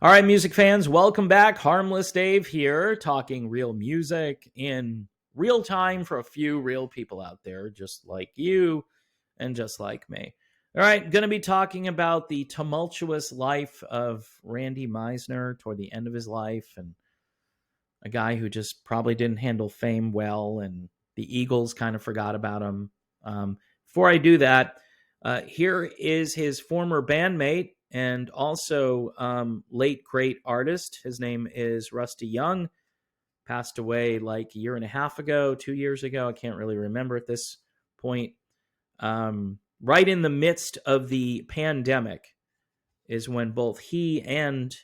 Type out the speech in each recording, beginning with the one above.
All right, music fans, welcome back. Harmless Dave here, talking real music in real time for a few real people out there, just like you and just like me. All right, going to be talking about the tumultuous life of Randy Meisner toward the end of his life, and a guy who just probably didn't handle fame well, and the Eagles kind of forgot about him. Before I do that, here is his former bandmate and also late great artist. His name is Rusty Young. Passed away like a year and a half ago, 2 years ago. I can't really remember at this point. Right in the midst of the pandemic is when both he and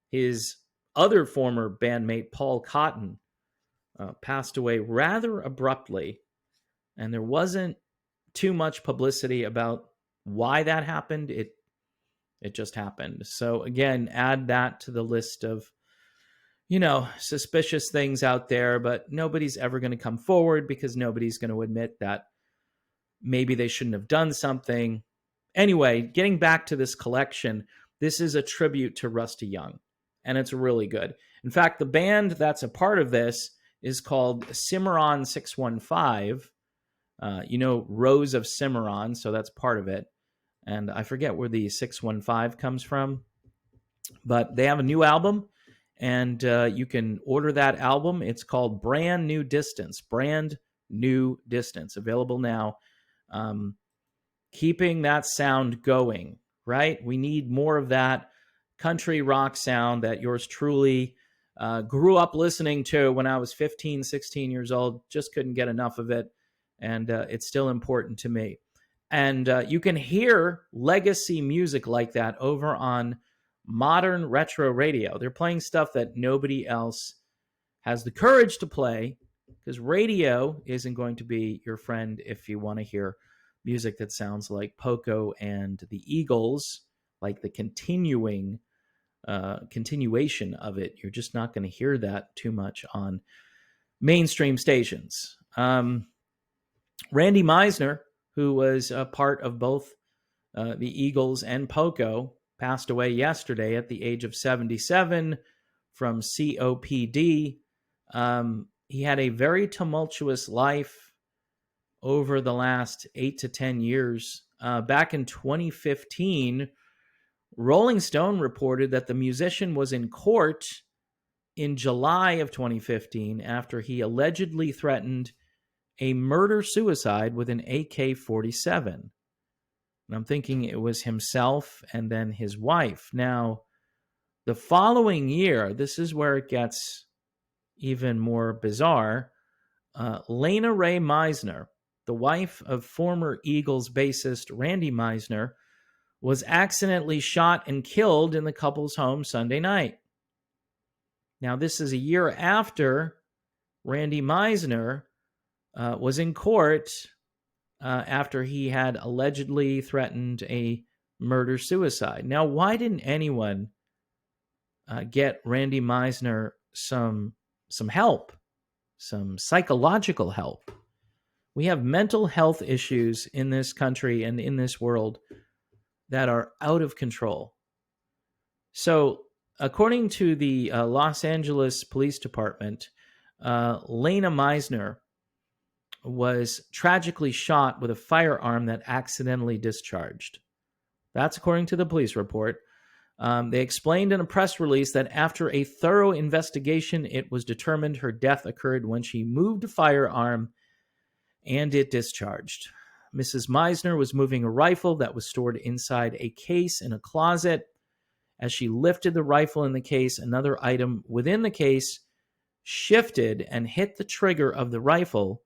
his other former bandmate, Paul Cotton, passed away rather abruptly. And there wasn't too much publicity about why that happened. It just happened. So again, add that to the list of, suspicious things out there, but nobody's ever going to come forward because nobody's going to admit that maybe they shouldn't have done something. Anyway, getting back to this collection, this is a tribute to Rusty Young, and it's really good. In fact, the band that's a part of this is called Cimarron 615. Rose of Cimarron, so that's part of it. And I forget where the 615 comes from, but they have a new album, and you can order that album. It's called Brand New Distance, available now. Keeping that sound going, right? We need more of that country rock sound that yours truly grew up listening to when I was 15, 16 years old. Just couldn't get enough of it, and it's still important to me. And you can hear legacy music like that over on modern retro radio. They're playing stuff that nobody else has the courage to play, because radio isn't going to be your friend if you want to hear music that sounds like Poco and the Eagles, like the continuation of it. You're just not going to hear that too much on mainstream stations. Randy Meisner, who was a part of both the Eagles and Poco, passed away yesterday at the age of 77 from COPD. He had a very tumultuous life over the last 8 to 10 years. Back in 2015, Rolling Stone reported that the musician was in court in July of 2015 after he allegedly threatened a murder-suicide with an AK-47. And I'm thinking it was himself and then his wife. Now, the following year, this is where it gets even more bizarre, Lena Ray Meisner, the wife of former Eagles bassist Randy Meisner, was accidentally shot and killed in the couple's home Sunday night. Now, this is a year after Randy Meisner was in court after he had allegedly threatened a murder-suicide. Now, why didn't anyone get Randy Meisner some help, some psychological help? We have mental health issues in this country and in this world that are out of control. So, according to the Los Angeles Police Department, Lena Meisner was tragically shot with a firearm that accidentally discharged. That's according to the police report. They explained in a press release that after a thorough investigation, it was determined her death occurred when she moved a firearm and it discharged. Mrs. Meisner was moving a rifle that was stored inside a case in a closet. As she lifted the rifle in the case, another item within the case shifted and hit the trigger of the rifle,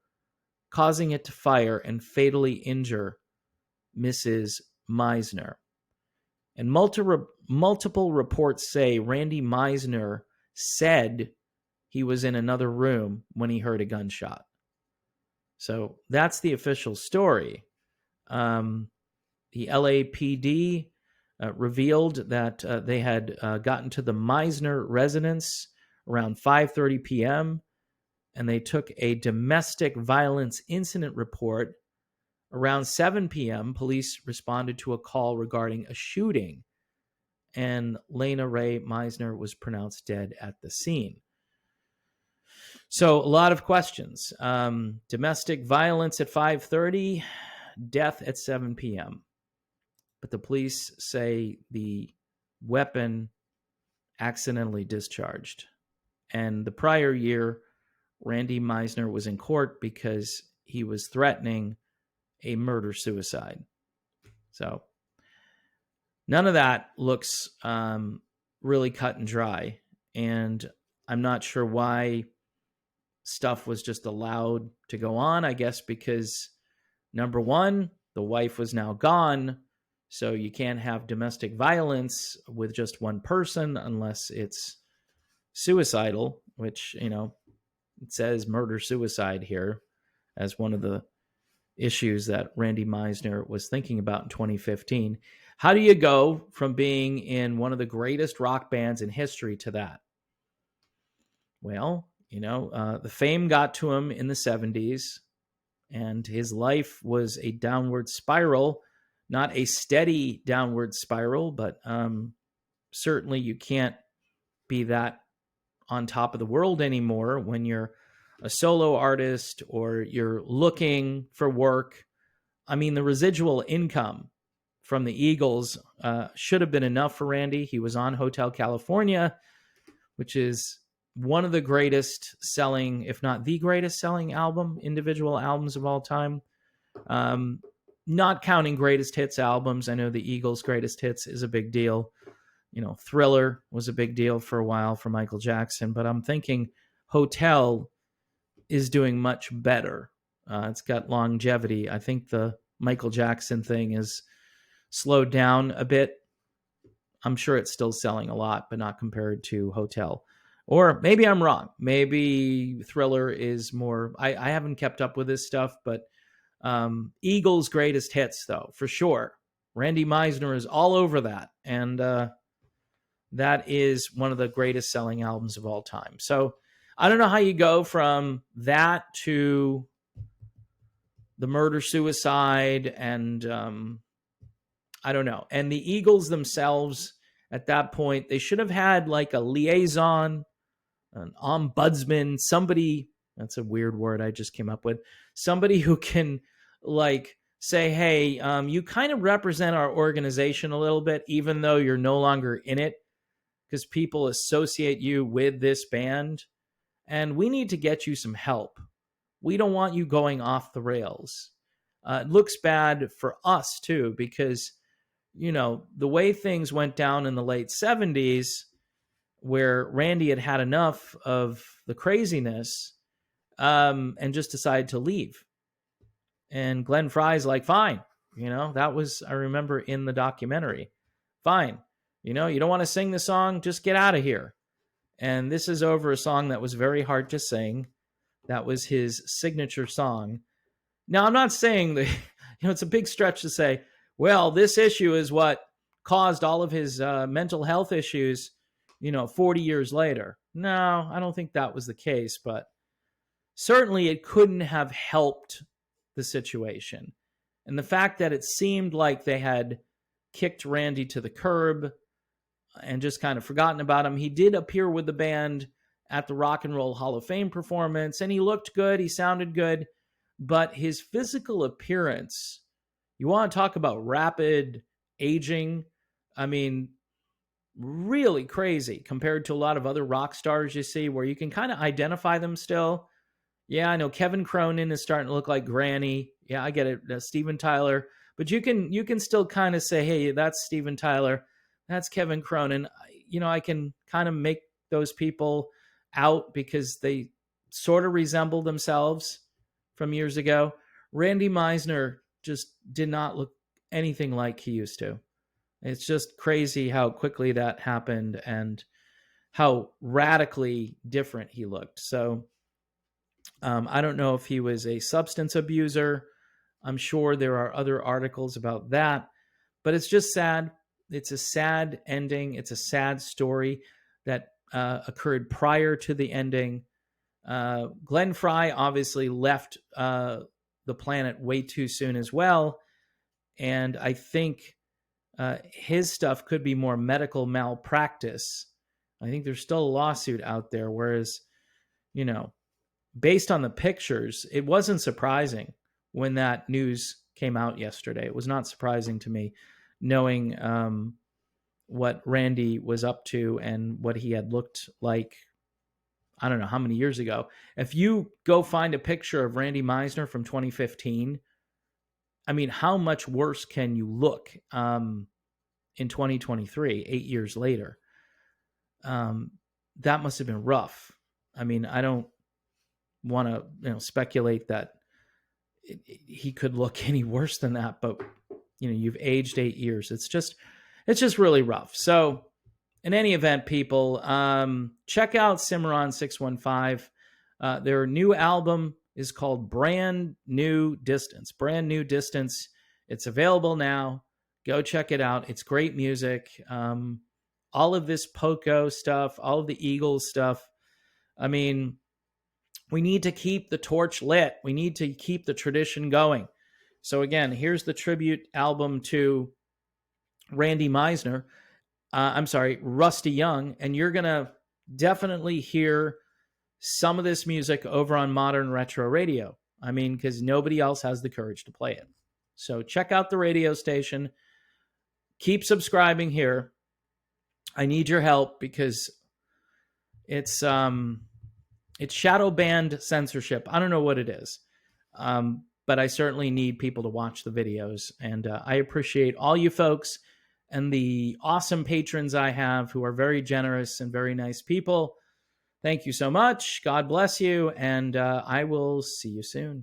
causing it to fire and fatally injure Mrs. Meisner. And multiple reports say Randy Meisner said he was in another room when he heard a gunshot. So that's the official story. The LAPD revealed that they had gotten to the Meisner residence around 5:30 p.m., and they took a domestic violence incident report. Around 7 p.m., police responded to a call regarding a shooting, and Lena Ray Meisner was pronounced dead at the scene. So a lot of questions. Domestic violence at 5:30, death at 7 p.m. But the police say the weapon accidentally discharged. And the prior year, Randy Meisner was in court because he was threatening a murder-suicide. So none of that looks really cut and dry. And I'm not sure why stuff was just allowed to go on. I guess because, number one, the wife was now gone. So you can't have domestic violence with just one person unless it's suicidal, which, it says murder-suicide here as one of the issues that Randy Meisner was thinking about in 2015. How do you go from being in one of the greatest rock bands in history to that? Well, the fame got to him in the 70s, and his life was a downward spiral, not a steady downward spiral, but certainly you can't be that on top of the world anymore when you're a solo artist or you're looking for work. I mean, the residual income from the Eagles should have been enough for Randy. He was on Hotel California, which is one of the greatest selling, if not the greatest selling individual albums of all time. Not counting greatest hits albums. I know the Eagles' greatest hits is a big deal. Thriller was a big deal for a while for Michael Jackson, but I'm thinking Hotel is doing much better. It's got longevity. I think the Michael Jackson thing is slowed down a bit. I'm sure it's still selling a lot, but not compared to Hotel. Or maybe I'm wrong. Maybe Thriller is more... I haven't kept up with this stuff, but Eagles' greatest hits, though, for sure. Randy Meisner is all over that. And that is one of the greatest selling albums of all time. So I don't know how you go from that to the murder-suicide, and I don't know. And the Eagles themselves, at that point, they should have had like a liaison, an ombudsman, somebody, that's a weird word I just came up with, somebody who can like say, hey, you kind of represent our organization a little bit, even though you're no longer in it, because people associate you with this band, and we need to get you some help. We don't want you going off the rails. It looks bad for us, too, because, the way things went down in the late 70s, where Randy had had enough of the craziness and just decided to leave. And Glenn Frey's like, fine. That was, I remember in the documentary, fine. You don't want to sing the song, just get out of here. And this is over a song that was very hard to sing. That was his signature song. Now, I'm not saying that, it's a big stretch to say, well, this issue is what caused all of his mental health issues, 40 years later. No, I don't think that was the case, but certainly it couldn't have helped the situation. And the fact that it seemed like they had kicked Randy to the curb and just kind of forgotten about him. He did appear with the band at the Rock and Roll Hall of Fame performance, and he looked good, he sounded good, but his physical appearance, you want to talk about rapid aging, I mean, really crazy compared to a lot of other rock stars you see where you can kind of identify them still. Yeah, I know Kevin Cronin is starting to look like Granny. Yeah, I get it, Steven Tyler. But you can still kind of say, hey, that's Steven Tyler. That's Kevin Cronin. I can kind of make those people out because they sort of resemble themselves from years ago. Randy Meisner just did not look anything like he used to. It's just crazy how quickly that happened and how radically different he looked. So I don't know if he was a substance abuser. I'm sure there are other articles about that, but it's just sad. It's a sad ending. It's a sad story that occurred prior to the ending. Glenn Frey obviously left the planet way too soon as well. And I think his stuff could be more medical malpractice. I think there's still a lawsuit out there. Whereas, you know, based on the pictures, it wasn't surprising when that news came out yesterday. It was not surprising to me, knowing what Randy was up to and what he had looked like, I don't know how many years ago. If you go find a picture of Randy Meisner from 2015, I mean, how much worse can you look in 2023, 8 years later? That must have been rough. I mean, I don't want to speculate that he could look any worse than that, but you've aged 8 years. It's just really rough. So in any event, people, check out Cimarron 615. Their new album is called Brand New Distance. Brand New Distance. It's available now. Go check it out. It's great music. All of this Poco stuff, all of the Eagles stuff. I mean, we need to keep the torch lit. We need to keep the tradition going. So again, here's the tribute album to Randy Meisner. Rusty Young. And you're going to definitely hear some of this music over on Modern Retro Radio. I mean, because nobody else has the courage to play it. So check out the radio station. Keep subscribing here. I need your help because it's shadow banned censorship. I don't know what it is. But I certainly need people to watch the videos. And I appreciate all you folks and the awesome patrons I have who are very generous and very nice people. Thank you so much. God bless you. And I will see you soon.